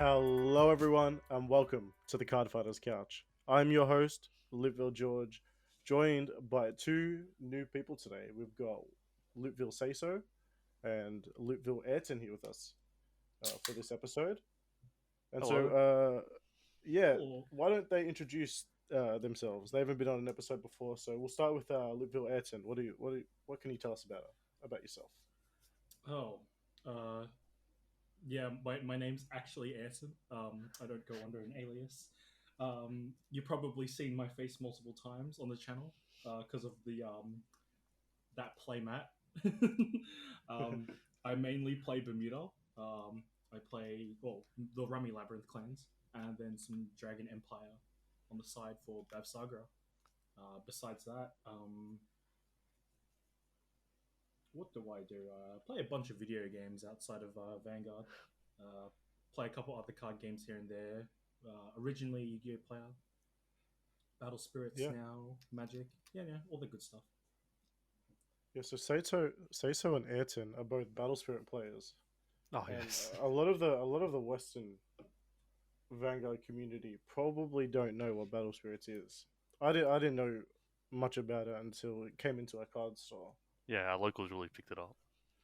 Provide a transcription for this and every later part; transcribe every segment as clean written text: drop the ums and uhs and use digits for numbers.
Hello, everyone, and welcome to the Cardfighters Couch. I'm your host, Lupville George, joined by two new people today. We've got Lupville Sayso and Lupville Ayrton here with us for this episode. And so, Hello. yeah, Cool. why don't they introduce themselves? They haven't been on an episode before, so we'll start with Lupville Ayrton. What can you tell us about yourself? Oh, uh, yeah. My name's actually Ayrton. I don't go under an alias. You've probably seen my face multiple times on the channel because of the that playmat. um, I mainly play Bermuda. I play the Rummy Labyrinth clans, and then some Dragon Empire on the side for Bav Sagra. Besides that, what do I do? Play a bunch of video games outside of Vanguard. Uh, play a couple other card games here and there. Originally Yu-Gi-Oh player. Battle Spirits Yeah, now. Magic. Yeah, all the good stuff. yeah. So Sayso and Ayrton are both Battle Spirit players. Oh And yes. a lot of the Western Vanguard community probably don't know what Battle Spirits is. I didn't know much about it until it came into our card store. Yeah, our locals really picked it up.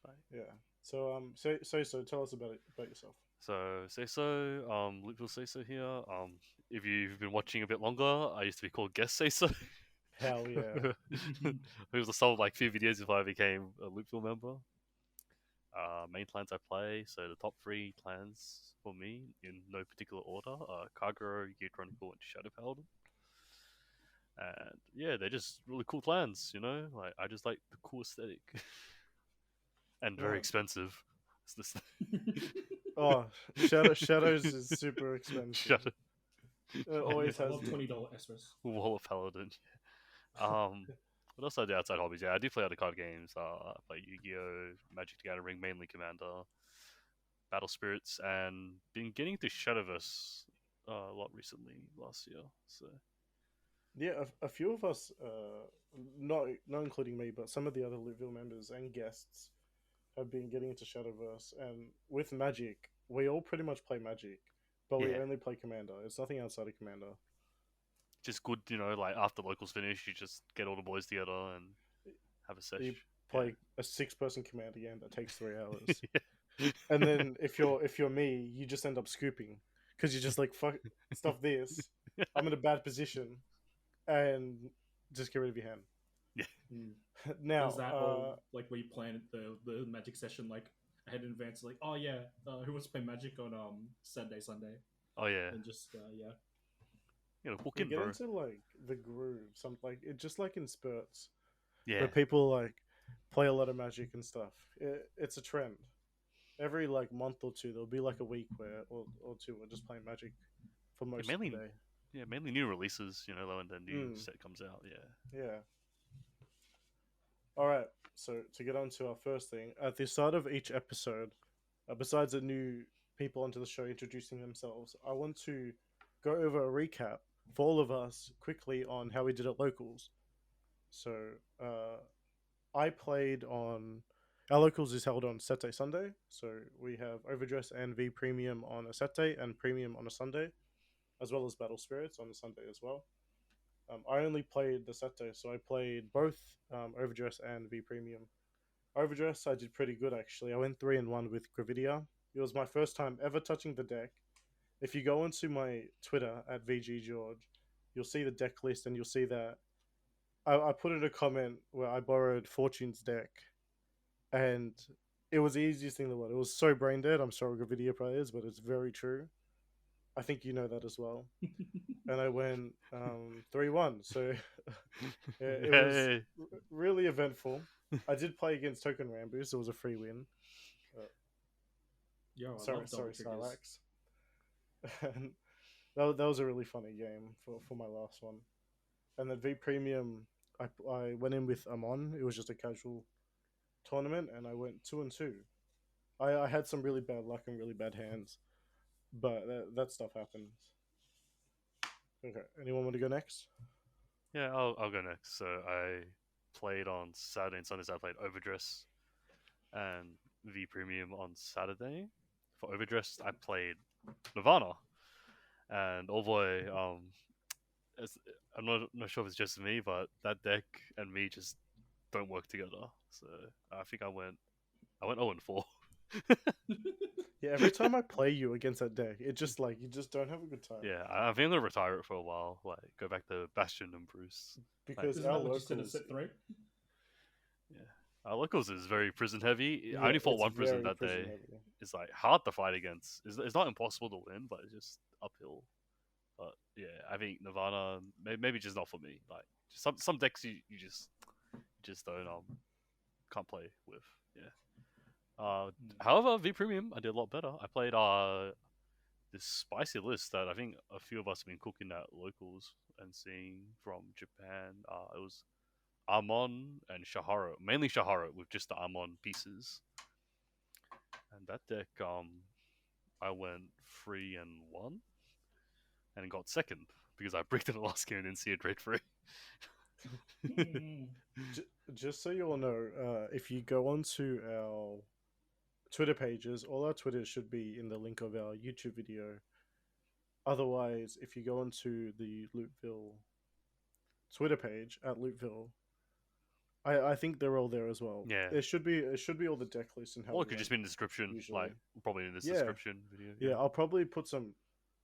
Right. Yeah. So so tell us about yourself. Luke will say so here. If you've been watching a bit longer, I used to be called Guest Say So. Hell yeah. It was the sole like few videos before I became a Loopville member. Main clans I play, so the top three clans for me in no particular order are Kagero, Gear Chronicle, and Shadow Paladin. And yeah, they're just really cool clans, you know. Like I just like the cool aesthetic and very No. expensive. It's this Oh, Shadows is super expensive. Shadow It always I has love been. $20 Esros. Wall of Paladin. What else I do outside hobbies? Yeah, I do play other card games. I play Yu-Gi-Oh, Magic the Gathering, mainly Commander, Battle Spirits, and been getting into Shadowverse a lot recently last year. So Yeah, a few of us, not including me, but some of the other Lootville members and guests have been getting into Shadowverse, and with Magic, we all pretty much play Magic, but we yeah, only play Commander. It's nothing outside of Commander. just good. You know, like after locals finish, you just get all the boys together and have a sesh. You Yeah. play a six-person Commander game that takes 3 hours, Yeah. and then if you're me, you just end up scooping because you're just like fuck stuff this. I'm in a bad position, and just get rid of your hand. Yeah. Mm. Now, Is that all like where you plan the Magic session like ahead in advance? Like, oh yeah, who wants to play Magic on Saturday, Sunday, Oh yeah. and just yeah. You know, hook you in, get bro. into like the groove, some like it just like in spurts Yeah. where people like play a lot of Magic and stuff. It's a trend. Every like month or two, there'll be like a week where or two we're just playing Magic for Yeah, most of mainly the day. Yeah, mainly new releases, you know, when the new Mm, set comes out. Yeah. yeah. All right. So to get on to our first thing, at the start of each episode, besides the new people onto the show introducing themselves, I want to go over a recap for all of us quickly on how we did at locals. So I played on our locals is held on Saturday Sunday. So we have Overdress and V Premium on a Saturday and Premium on a Sunday, as well as Battle Spirits on a Sunday as well. I only played the Saturday, so I played both Overdress and V Premium. Overdress, I did pretty good actually. I went 3-1 with Gravidia. It was my first time ever touching the deck. If you go onto my Twitter at VGGeorge, you'll see the deck list and you'll see that I put in a comment where I borrowed Fortune's deck, and it was the easiest thing in the world. It was so brain dead. I'm sorry, Gravidia players, but it's very true. I think you know that as well. And I went 3-1. So it was Yay. really eventful. I did play against Token Ramboos. It was a free win. Yo, I Sorry, love double sorry, triggers. Starlax. And that was a really funny game for my last one. And then V Premium, I went in with Amon. It was just a casual tournament, and I went 2-2. I had some really bad luck and really bad hands, but that stuff happens. Okay, anyone want to go next? Yeah, I'll go next. So I played on Saturday and Sundays. I played Overdress and V Premium on Saturday. For Overdress, I played Nirvana, and oh boy, it's, I'm not sure if it's just me, but that deck and me just don't work together. So I think I went 0-4. Yeah, every time I play you against that deck, it just like you just don't have a good time. Yeah, I think I'm gonna retire it for a while. Like go back to Bastion and Bruce. Because Isn't our that what you said at locals, set 3? Yeah, our locals is very prison heavy. I yeah, only fought it's one prison very that prison day. heavy. It's like hard to fight against. It's not impossible to win, but it's just uphill. But yeah, I think Nirvana maybe just not for me. Like some decks you just don't can't play with. Yeah. However, V Premium I did a lot better. I played this spicy list that I think a few of us have been cooking at locals and seeing from Japan. It was Amon and Shahara, mainly Shahara with just the Amon pieces. And that deck, I went 3-1 and got second because I bricked in the last game and didn't see it trade free. Just so you all know, if you go onto our Twitter pages, all our Twitters should be in the link of our YouTube video. Otherwise, if you go onto the Loopville Twitter page at Loopville, I think they're all there as well. Yeah. It should be all the deck lists and how. Or we it could just went, be in the description, usually. like probably in this Yeah. description video. Yeah, I'll probably put some.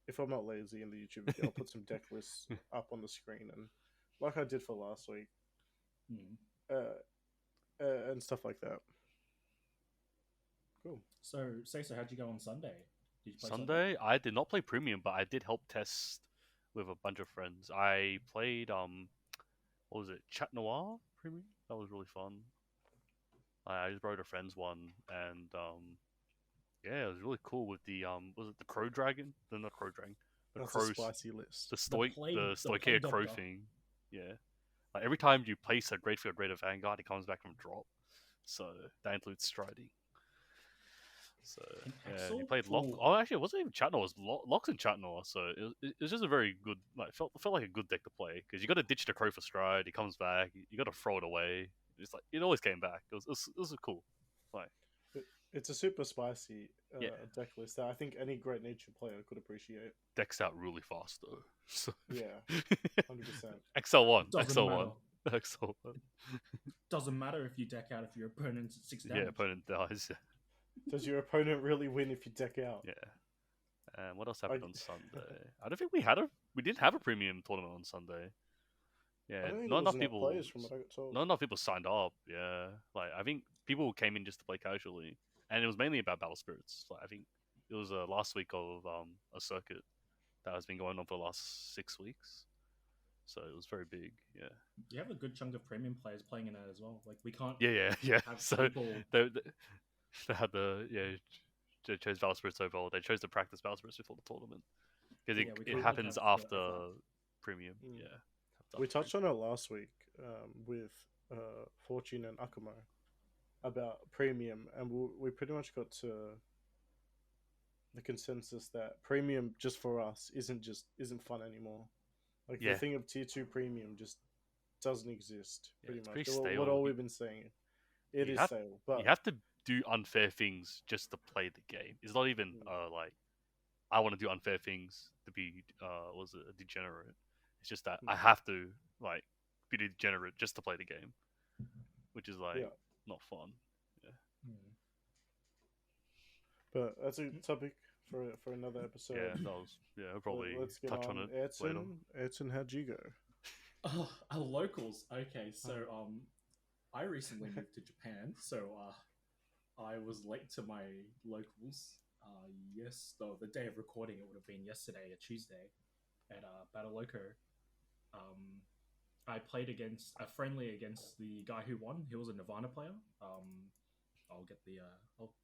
If I'm not lazy in the YouTube video, I'll put some deck lists up on the screen, and like I did for last week, and stuff like that. Cool. So, Cesar, how'd you go on Sunday? Did you play Sunday, I did not play premium, but I did help test with a bunch of friends. I played what was it, Chat Noir premium? That was really fun. I just borrowed a friend's one, and yeah, it was really cool with the was it the Crow Dragon? The not Crow Dragon, the That's Crow, a spicy list. the plague Stoichea Crow doctor. thing. Yeah, like every time you place a Great Field Raider Vanguard, it comes back from drop. So that includes Striding. So And yeah, Axel? you played Lock. Ooh. Oh, actually, it wasn't even Chatnor. It was Locks and Chatnor. So it was just a very good. Like felt like a good deck to play because you got to ditch the Crow for Stride. He comes back. You got to throw it away. It's like it always came back. It was cool. Like It's a super spicy Yeah. deck list that I think any great nature player could appreciate. decks out really fast though. So Yeah, 100%. XL1, Doesn't XL1, matter. XL1. Doesn't matter if you deck out if your opponent's at 6 damage. Yeah, opponent dies. Does your opponent really win if you deck out? Yeah. And what else happened on Sunday? I don't think we didn't have a premium tournament on Sunday. I Yeah, don't think not there enough was enough people. players from what I got told. Not enough people signed up. Yeah, like I think people came in just to play casually, and it was mainly about Battle Spirits. Like I think it was last week of a circuit that has been going on for the last 6 weeks, so it was very big. Yeah, You have a good chunk of premium players playing in that as well. Like, we can't yeah. have So people... they had they chose Battle Spirits over. They chose to practice Battle Spirits before the tournament because Yeah, we it couldn't happens have the after event. premium. Mm. Yeah, We touched on it last week with Fortune and Akumo about premium, and we pretty much got to the consensus that premium just for us isn't fun anymore. Like Yeah. the thing of tier 2 premium just doesn't exist Yeah, pretty it's much. pretty What stale. all we've been saying, it You is have- stale. But You have to do unfair things just to play the game. It's not even like I want to do unfair things to be was it a degenerate. It's just that I have to like be degenerate just to play the game, which is like Yeah. not fun. but that's a topic for another episode. Yeah, that was I'll probably Let's get touch on it later. Ayrton, how'd you go? Oh, locals. Okay, so I recently moved to Japan, so I was late to my locals. The day of recording it would have been yesterday, a Tuesday, at Battle Loco. I played against a friendly against the guy who won. He was a Nirvana player. I'll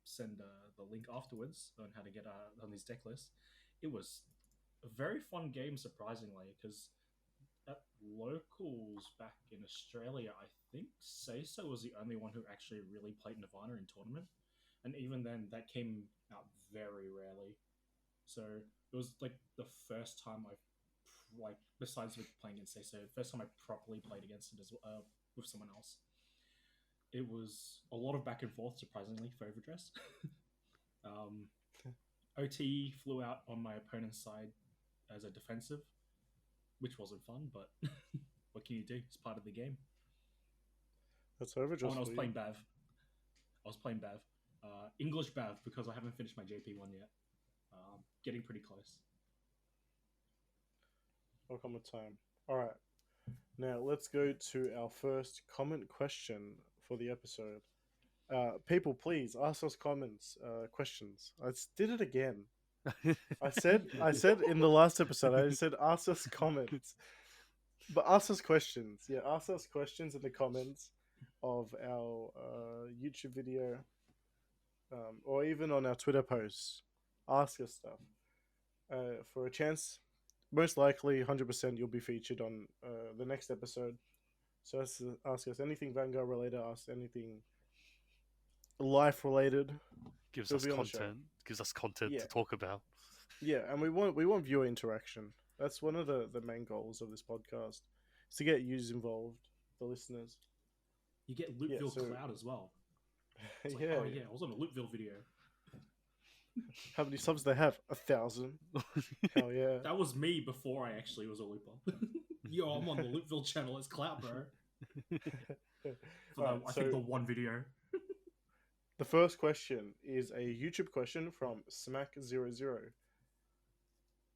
send the link afterwards on how to get on his deck list. It was a very fun game, surprisingly, because at locals back in Australia, I think Seiso was the only one who actually really played Nirvana in tournament, and even then, that came out very rarely. So it was like the first time besides with playing against Seiso, first time I properly played against it with someone else. It was a lot of back and forth, surprisingly, for Overdress. OT flew out on my opponent's side as a defensive, which wasn't fun, but what can you do? It's part of the game. That's Oh, Overdraft and I was for playing you. Bav. English Bav because I haven't finished my JP one yet. Getting pretty close. I'll come with time. All right. Now let's go to our first comment question for the episode. People, please ask us questions. Did it again. I said in the last episode, I said ask us comments, but ask us questions. Yeah, ask us questions in the comments of our YouTube video, or even on our Twitter posts. Ask us stuff for a chance. Most likely, 100% you'll be featured on the next episode. So ask us anything Vanguard related. Ask anything life related. Gives It'll us be on the show. content. Gives us content Yeah. to talk about. Yeah, and we want viewer interaction. That's one of the main goals of this podcast. Is to get users involved, the listeners. You get Loopville so- Cloud as well. It's like, Yeah, oh yeah, I was on a Loopville video. How many subs they have? 1,000. Hell yeah. That was me before I actually was a looper. Yo, I'm on the Loopville channel as Cloud, bro. For Alright, I think so- the one video. The first question is a YouTube question from Smack00.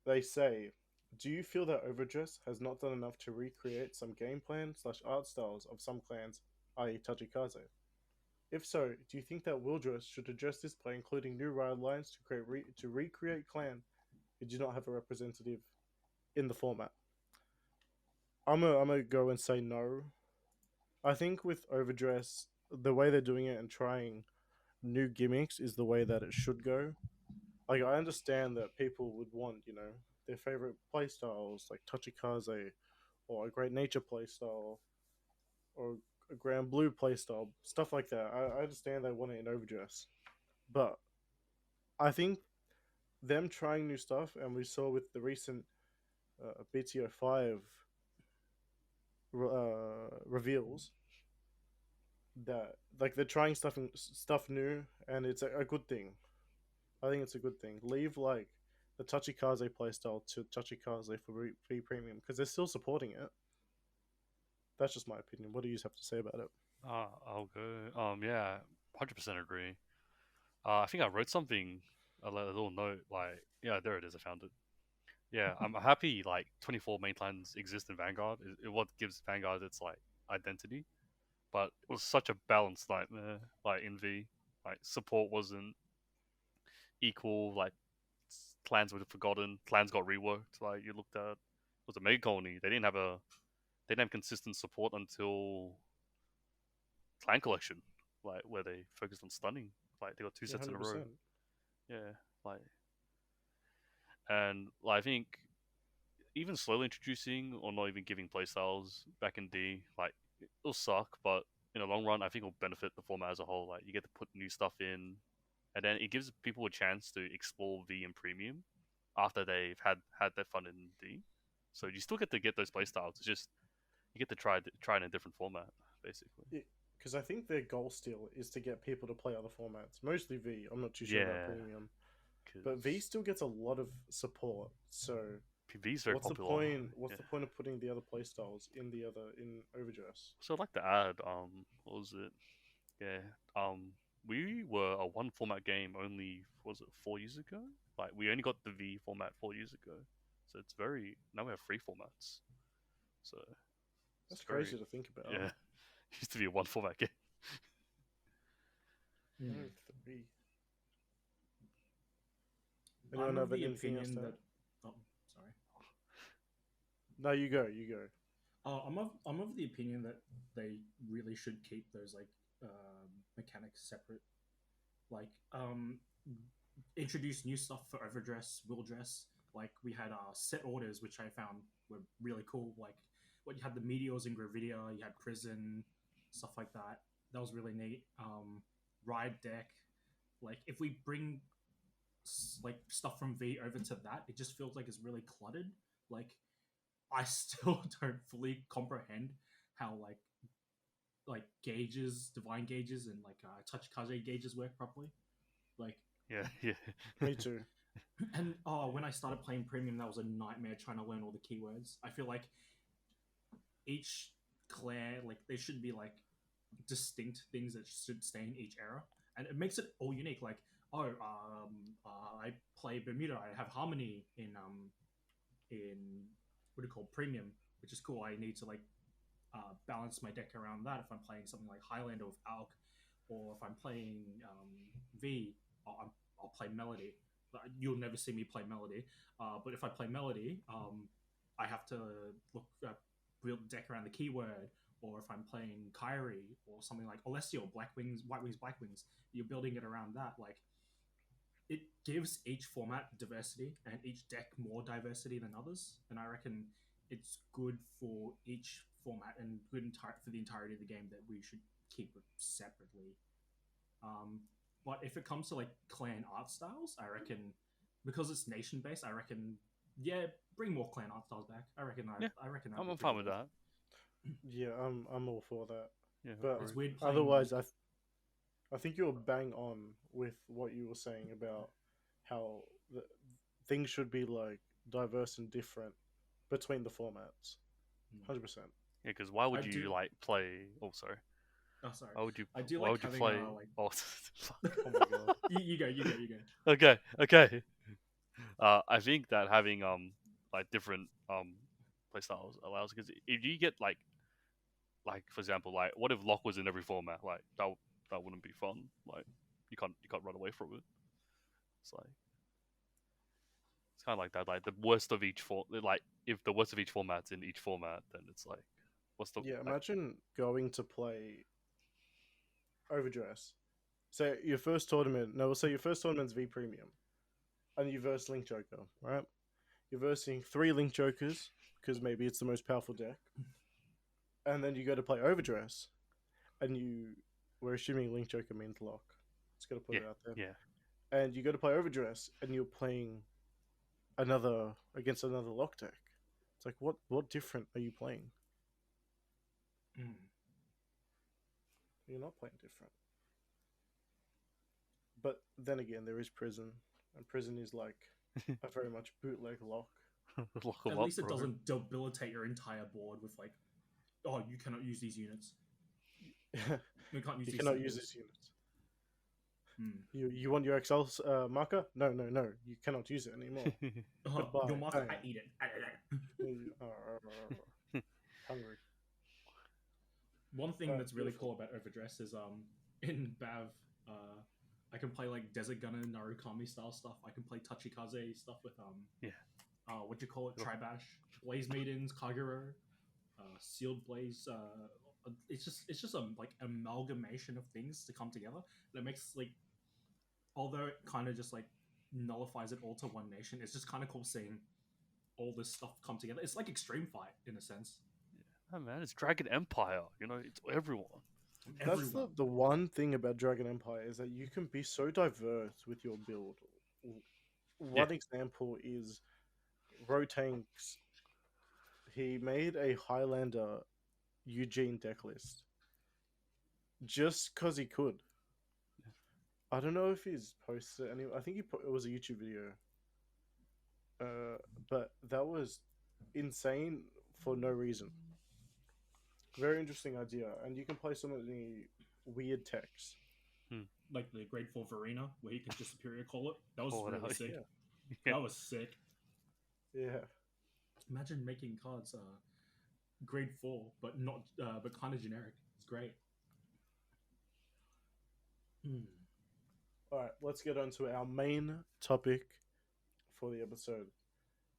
They say, do you feel that Overdress has not done enough to recreate some game plan / art styles of some clans, i.e. Tachikaze? If so, do you think that Wildress should address this by including new ride lines to recreate clan who do not have a representative in the format? I'm gonna go and say no. I think with Overdress, the way they're doing it and trying new gimmicks is the way that it should go. Like, I understand that people would want, their favorite playstyles like Tachikaze or a Great Nature playstyle or a Grand Blue playstyle, stuff like that. I understand they want it in Overdress. But I think them trying new stuff, and we saw with the recent BTO 5 reveals, that like they're trying stuff new, and it's a good thing. I think it's a good thing. Leave like the Tachikaze playstyle to Tachikaze for V Premium because they're still supporting it. That's just my opinion. What do you have to say about it? I'll go. Yeah, 100% agree. I think I wrote something, a little note, like, yeah, there it is, I found it. Yeah, I'm happy, like, 24 main clans exist in Vanguard. What gives Vanguard its, like, identity. But it was such a balanced nightmare, like, in V. Like, support wasn't equal, like, clans were forgotten, clans got reworked. Like, you looked at, it was a Mega Colony, they didn't have consistent support until Clan Collection, like, where they focused on stunning. Like, they got two sets in a row. 100%. Yeah, like, and like, I think even slowly introducing or not even giving playstyles back in D, like, it'll suck, but in the long run, I think it'll benefit the format as a whole. Like, you get to put new stuff in, and then it gives people a chance to explore V and Premium after they've had their fun in D. So you still get to get those playstyles. It's just you get to try in a different format, basically. Because I think their goal still is to get people to play other formats, mostly V. I'm not too sure about Yeah. Premium, but V still gets a lot of support. So V's very what's popular. the point? What's Yeah. the point of putting the other playstyles in Overdress? So I'd like to add, what was it? Yeah, we were a one format game only, was it 4 years ago? Like, we only got the V format 4 years ago. So it's now we have 3 formats. So That's it's very, crazy to think about. yeah. It used to be a one format game. Hmm. No, 3. I'm Anyone of have the anything else opinion to that. add? Oh, sorry. No, you go. I'm of the opinion that they really should keep those like mechanics separate. Like introduce new stuff for Overdress, Wildress. Like we had set orders, which I found were really cool. Like what you had the meteors in Gravidia, you had prison, stuff like that. That was really neat. Ride deck. Like if we bring like stuff from V over to that, it just feels like it's really cluttered. Like I still don't fully comprehend how like gauges, divine gauges, and like Tachikaze gauges work properly. Like Yeah, yeah. Me too. And when I started playing premium, that was a nightmare trying to learn all the keywords. I feel like each clan, like there should be like distinct things that should stay in each era, and it makes it all unique. Like, I play Bermuda. I have Harmony in what do you call premium, which is cool. I need to like balance my deck around that. If I'm playing something like Highlander with Alk, or if I'm playing V, I'll play Melody. You'll never see me play Melody, but if I play Melody, I have to look build a deck around the keyword. Or if I'm playing Kyrie or something like Alessio, Black Wings, White Wings, Black Wings, you're building it around that. Like it gives each format diversity and each deck more diversity than others, and I reckon it's good for each format and good for the entirety of the game that we should keep it separately. Um, but if it comes to like clan art styles, I reckon because it's nation based, I reckon yeah, bring more clan art styles back. Yeah, I reckon that'd I'm be fine pretty with good. that. Yeah, I'm all for that. Yeah, But It's weird playing. otherwise, I think you're bang on with what you were saying about how things should be like diverse and different between the formats. 100%. yeah. Because why I would do. you like play? Oh, sorry. Oh, sorry. Why would you? I do Why like would you having play? like. Oh, fuck. Oh my god. You go. You go. You go. Okay, okay. I think that having like different playstyles allows, because if you get like for example, like what if lock was in every format? Like that wouldn't be fun. Like you can't run away from it. It's like it's kind of like that. Like the worst of each like if the worst of each format's in each format, then it's like what's the Yeah, like? imagine going to play Overdress. Say your first tournament. No, we'll say your first tournament's V Premium, and you verse Link Joker, right? You're versing 3 Link Jokers because maybe it's the most powerful deck, and then you go to play Overdress, and we're assuming Link Joker means lock. Just gotta put Yeah, it out there. yeah. And you go to play Overdress, and you're playing another against another lock deck. It's like what different are you playing? Mm. You're not playing different. But then again, there is Prison, and Prison is like a very much bootleg lock. Lock At them up, least it bro. doesn't debilitate your entire board with like, oh, you cannot use these units. You can't use You these cannot symbols. use this unit. Mm. You want your Excel marker? No. You cannot use it anymore. Goodbye. Your marker, Bang. I eat it. Hungry. One thing that's really cool about Overdress is in Bav, I can play like Desert Gunner, Narukami style stuff. I can play Tachikaze stuff with Yeah. What do you call it? Tribash, Blaze Maidens, Kagero, Sealed Blaze. It's just a like amalgamation of things to come together that makes like, although it kind of just like nullifies it all to one nation. It's just kind of cool seeing all this stuff come together. It's like Extreme Fight in a sense. Oh man, it's Dragon Empire. You know, it's everyone. That's Everyone. the one thing about Dragon Empire is that you can be so diverse with your build. One example is Rotanks. He made a Highlander Eugene deck list just because he could. I don't know if he's posted any. I think it was a YouTube video. But that was insane for no reason. Very interesting idea, and you can play some of the weird techs. Like the grade 4 Verena, where he can just superior call it. That was Oh, really no, sick. Yeah. That was sick. Yeah. Imagine making cards grade 4, but not but kind of generic. It's great. All right, let's get on to our main topic for the episode.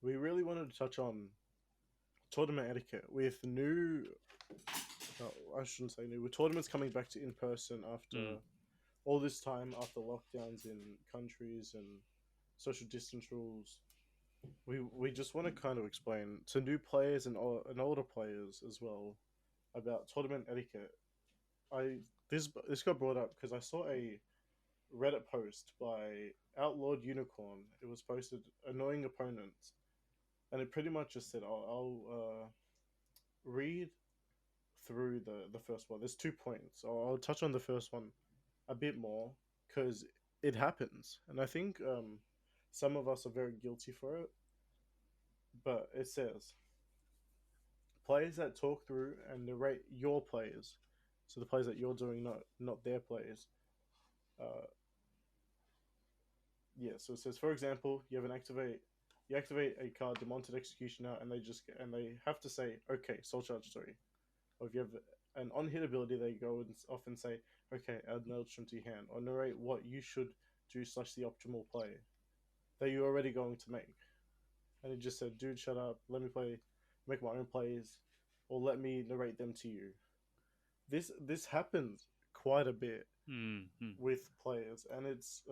We really wanted to touch on tournament etiquette with new. No, I shouldn't say new. With tournaments coming back to in person after all this time, after lockdowns in countries and social distance rules. We just want to kind of explain to new players and older players as well about tournament etiquette. This got brought up because I saw a Reddit post by Outlawed Unicorn. It was posted annoying opponents, and it pretty much just said, I'll read through the first one. There's 2 points. I'll touch on the first one a bit more because it happens, and I think some of us are very guilty for it, but it says players that talk through and narrate your plays, so the plays that you're doing, not their plays. Uh, yeah, so it says, for example, you activate a card, Demonted Executioner, and they have to say, okay, Soul Charge 3. Or if you have an on hit ability, they go and often say, okay, add Maelstrom to your hand, or narrate what you should do slash the optimal play that you're already going to make. And he just said, dude, shut up, let me make my own plays, or let me narrate them to you. This happens quite a bit with players, and it's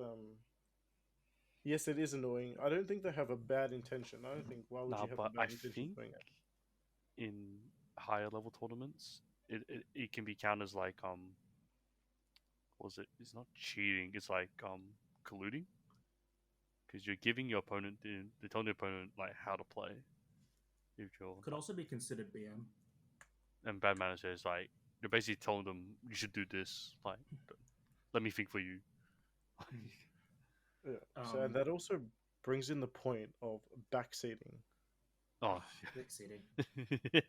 yes, it is annoying. I don't think they have a bad intention. I don't think why would Nah, you have a but I bad intention think doing it? in higher level tournaments, it can be counted as like what was it? It's not cheating. It's like colluding because you're giving your opponent they're telling the opponent like how to play. If you're Could also be considered BM. and bad manager is like you're basically telling them you should do this. Like, let me think for you. Yeah. So and that also brings in the point of backseating. Oh, Exceeding. yeah.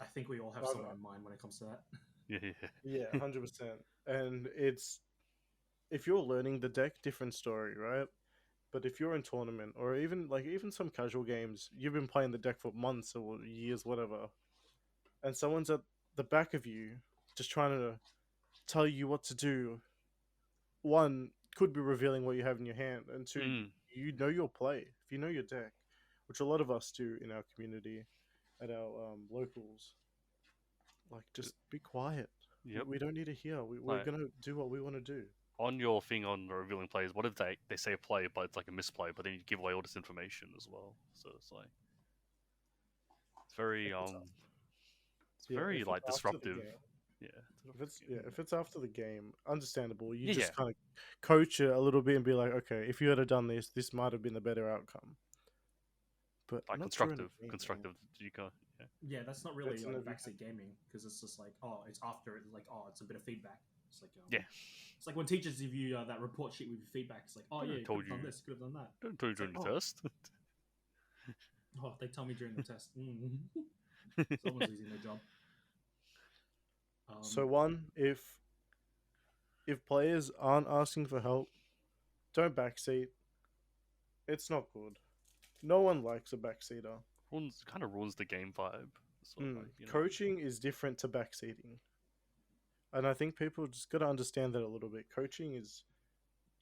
I think we all have someone in mind when it comes to that. Yeah. Yeah, 100%. And it's if you're learning the deck, different story, right? But if you're in tournament or even some casual games, you've been playing the deck for months or years, whatever, and someone's at the back of you just trying to tell you what to do. One could be revealing what you have in your hand, and two, you know your play. If you know your deck, which a lot of us do in our community, at our locals, like just be quiet. Yep. We don't need to hear. We're gonna do what we want to do. On your thing on the revealing plays, what if they say a play, but it's like a misplay, but then you give away all this information as well? So it's like it's very it's Yeah, very if like it's after the disruptive. game, Yeah. if it's after the game, understandable. You Yeah. just kind of coach it a little bit and be like, okay, if you had have done this, this might have been the better outcome. But Like not constructive, true in a game, constructive. You can't. Yeah. Yeah, that's not really It's like an every- backseat gaming because it's just like, oh, it's after it, like, oh, it's a bit of feedback. It's like, Yeah. It's like when teachers give you that report sheet with your feedback. It's like, oh Yeah, yeah, you could told have done you. this, could have done that. Don't tell you during like, the oh. test. Oh, they tell me during the test. Someone's losing their job. So one, if players aren't asking for help, don't backseat. It's not good. No one likes a backseater. Kind of ruins the game vibe. So, Coaching is different to backseating, and I think people just got to understand that a little bit. Coaching is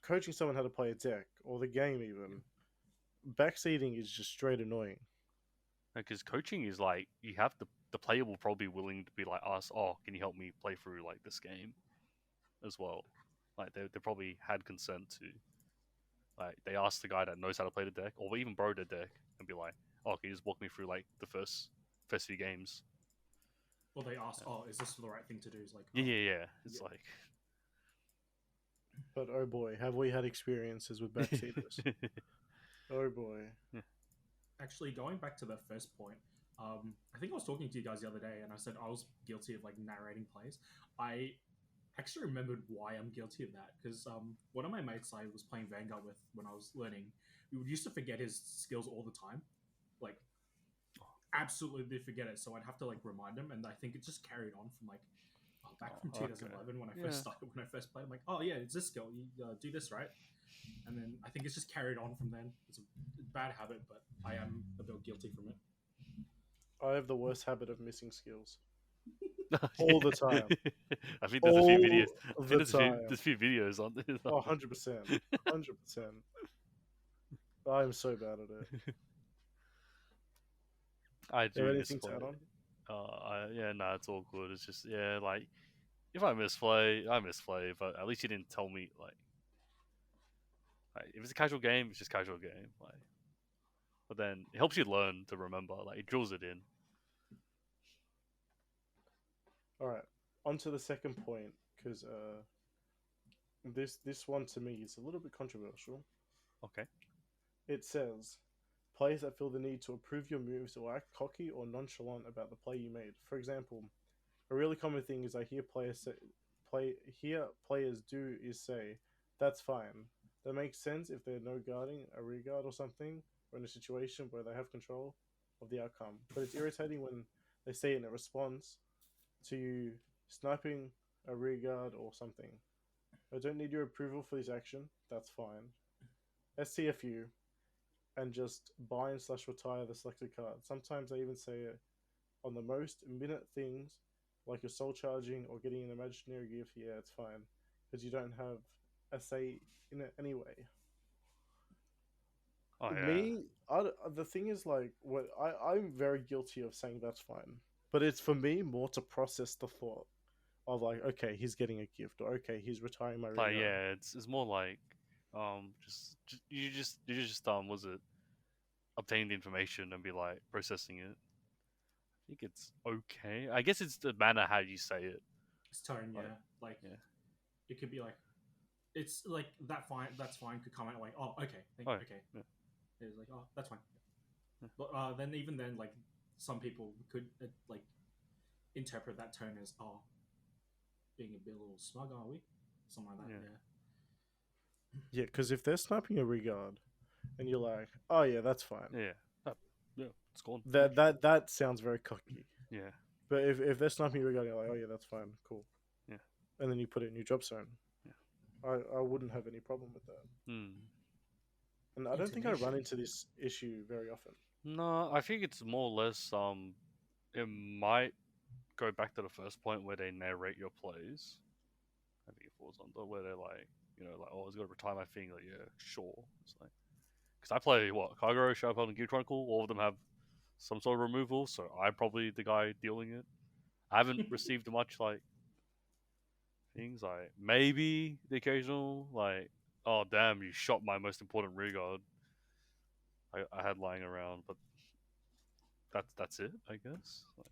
coaching someone how to play a deck or the game even. Backseating is just straight annoying. Because coaching is like you have the player will probably be willing to be like ask, oh, can you help me play through like this game as well? Like they probably had consent to like they asked the guy that knows how to play the deck or even borrow the deck and be like, oh, can you just walk me through like the first few games? Or they ask, oh, is this the right thing to do? It's like, oh, yeah. It's like But oh boy, have we had experiences with backseaters. Oh boy. actually, going back to the first point, I think I was talking to you guys the other day, and I said I was guilty of like narrating plays. I actually remembered why I'm guilty of that because one of my mates I was playing Vanguard with when I was learning, we would used to forget his skills all the time, like absolutely forget it. So I'd have to like remind him, and I think it just carried on from like back from 2011 when I first started, when I first played. I'm like, oh yeah, it's this skill. You do this right. And then I think it's just carried on from then. It's a bad habit, but I am a bit guilty from it. I have the worst habit of missing skills. All the time. I think there's a few videos. There's a few videos on this. Oh, 100%. 100%. I'm so bad at it. I do anything to misplay. add on? No, it's all good. It's just like if I misplay, I misplay. But at least you didn't tell me like if it's a casual game, it's just casual game. Like, but then it helps you learn to remember. Like it drills it in. All right, on to the second point because this one to me is a little bit controversial. Okay. It says players that feel the need to approve your moves or act cocky or nonchalant about the play you made. For example, a really common thing is I hear players do is say, "That's fine. That makes sense if they're no guarding a rear guard or something, or in a situation where they have control of the outcome. But it's irritating when they say it in a response to you sniping a rear guard or something. I don't need your approval for this action. That's fine. STFU and just bind slash retire the selected card. Sometimes I even say it on the most minute things, like you're soul charging or getting an imaginary gift. Yeah, it's fine because you don't have a say in it anyway. Oh yeah. Me, the thing is like, what I'm very guilty of saying that's fine, but it's for me more to process the thought of like, okay, he's getting a gift, or okay, he's retiring my Like rear guard. yeah, it's more like just was it obtain the information and be like processing it. I think it's okay. I guess it's the manner how you say it. It's tone, Like, yeah. Like yeah. it could be like, it's like that fine. That's fine. Could come out like, oh, okay, Oh, okay. yeah. It's like, oh, that's fine. Yeah. But then even then, like some people could like interpret that tone as, oh, being a bit a little smug, are we? Something like that. Yeah. Yeah, because if they're sniping a rear guard, and you're like, oh yeah, that's fine. Yeah. Yeah, it's gone. That sounds very cocky. Yeah. But if they're sniping a rear guard, you're like, oh yeah, that's fine, cool. Yeah. And then you put it in your drop zone. Yeah. I wouldn't have any problem with that. Hmm. And I don't think I run Intonation. into this issue very often. No, I think it's more or less it might go back to the first point where they narrate your plays. I think it falls under where they're like, like, oh, I was gonna retire my thing. Like, yeah, sure. It's like, because I play what Cargo, Sharpel, and Gear Chronicle. All of them have some sort of removal, so I'm probably the guy dealing it. I haven't received much like things like maybe the occasional like, oh damn, you shot my most important rear guard. I had lying around, but that's it, I guess. Like,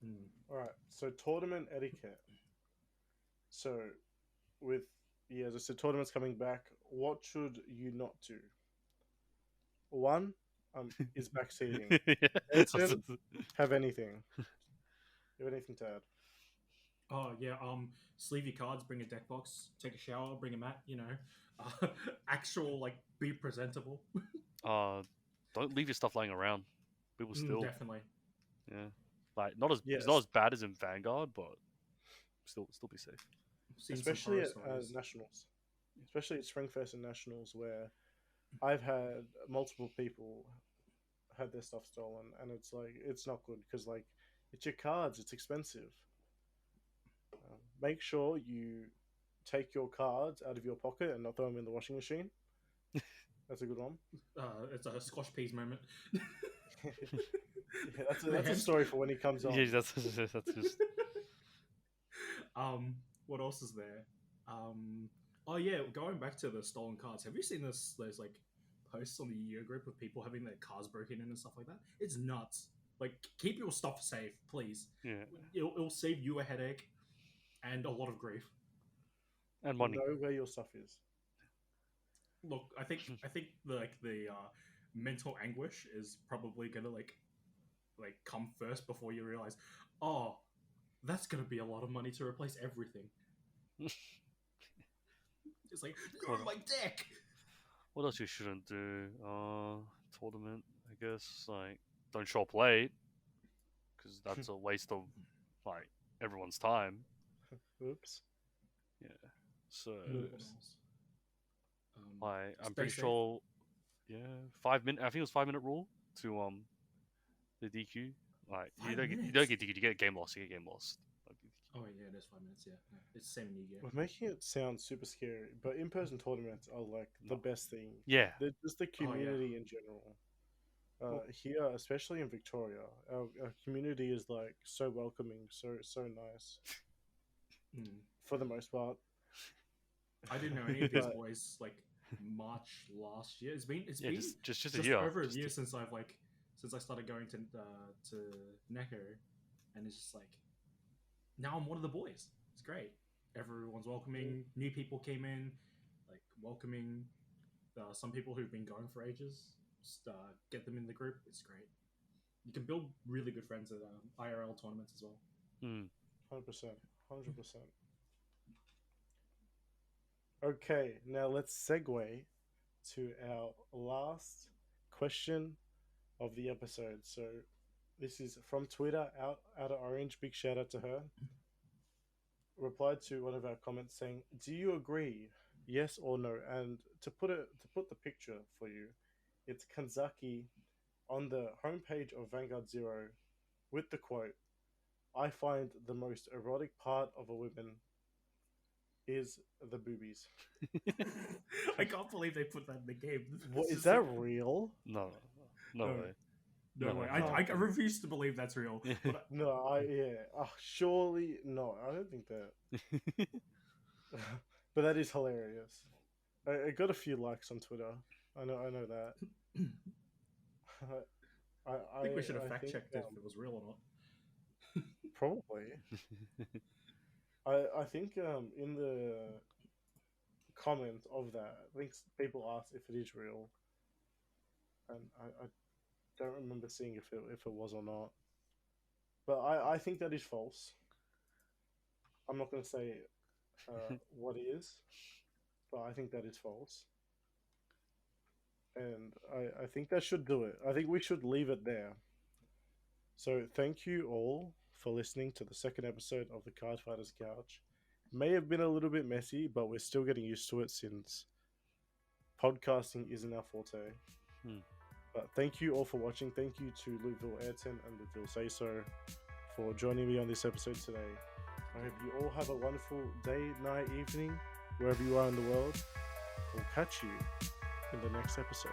Mm. All right, so tournament etiquette. So, with as I said, tournaments coming back. What should you not do? One, is backseating. Edson, have anything? You have anything to add? Oh yeah. Sleeve your cards. Bring a deck box. Take a shower. Bring a mat. Actual like be presentable. Don't leave your stuff lying around. People still, Definitely. yeah, like not as Yes. it's not as bad as in Vanguard, but still be safe. Seen Especially some at horror stories. nationals, especially at Springfest and nationals, where I've had multiple people had their stuff stolen, and it's like it's not good because like it's your cards, it's expensive. Make sure you take your cards out of your pocket and not throw them in the washing machine. That's a good one. It's a squash peas moment. Yeah, that's a story for when he comes on. Yeah, that's just What else is there? Oh yeah, going back to the stolen cards. Have you seen those like posts on the year group of people having their cars broken in and stuff like that? It's nuts. Like, keep your stuff safe, please. yeah, It'll save you a headache and a lot of grief. and money. Know where your stuff is. Look, I think the mental anguish is probably gonna like come first before you realize, oh, that's gonna be a lot of money to replace everything. It's like, go to my deck. What else you shouldn't do? Tournament, I guess. Like, don't show up late, because that's a waste of like everyone's time. Oops. Yeah. So, What else? like, I'm Stay pretty safe. sure. Yeah, 5 minute. I think it was 5 minute rule to the DQ. Like, you 5 don't get minutes? DQ. You get game loss. You get game lost. Like, Oh yeah, it is 5 minutes. Yeah, it's the same in Yu-Gi-Oh. We're making it sound super scary, but in-person tournaments are like the best thing. yeah. Just the community in general. Here, especially in Victoria, our community is like so welcoming, so nice Mm. for the most part. I didn't know any of these But- boys like March last year. It's been Yeah, been just a just year. over a Just year since I started going to Neko, and it's just like now I'm one of the boys. It's great. Everyone's welcoming. New people came in, like welcoming some people who've been going for ages. Just get them in the group. It's great. You can build really good friends at IRL tournaments as well. 100%. Okay, now let's segue to our last question of the episode. So this is from Twitter, out of Orange. Big shout out to her. Replied to one of our comments saying, "Do you agree? Yes or no?" And to put the picture for you, it's Kanzaki on the homepage of Vanguard Zero with the quote, "I find the most erotic part of a woman is the boobies." I can't believe they put that in the game. What This is that like- real? No, no No. way. No No, way. no. I refuse to believe that's real. But No, surely no. I don't think that. But that is hilarious. I got a few likes on Twitter. I know that. I think we should have I fact think, checked if it was real or not. probably. I think in the comment of that, I think people asked if it is real, and I don't remember seeing if it was or not. But I think that is false. I'm not going to say what is, but I think that is false. And I think that should do it. I think we should leave it there. So thank you all for listening to the second episode of the Cardfighters Couch. May have been a little bit messy, but we're still getting used to it since podcasting isn't our forte. But thank you all for watching. Thank you to Louisville Ayrton and Louisville Say So for joining me on this episode today. I hope you all have a wonderful day, night, evening, wherever you are in the world. We'll catch you in the next episode.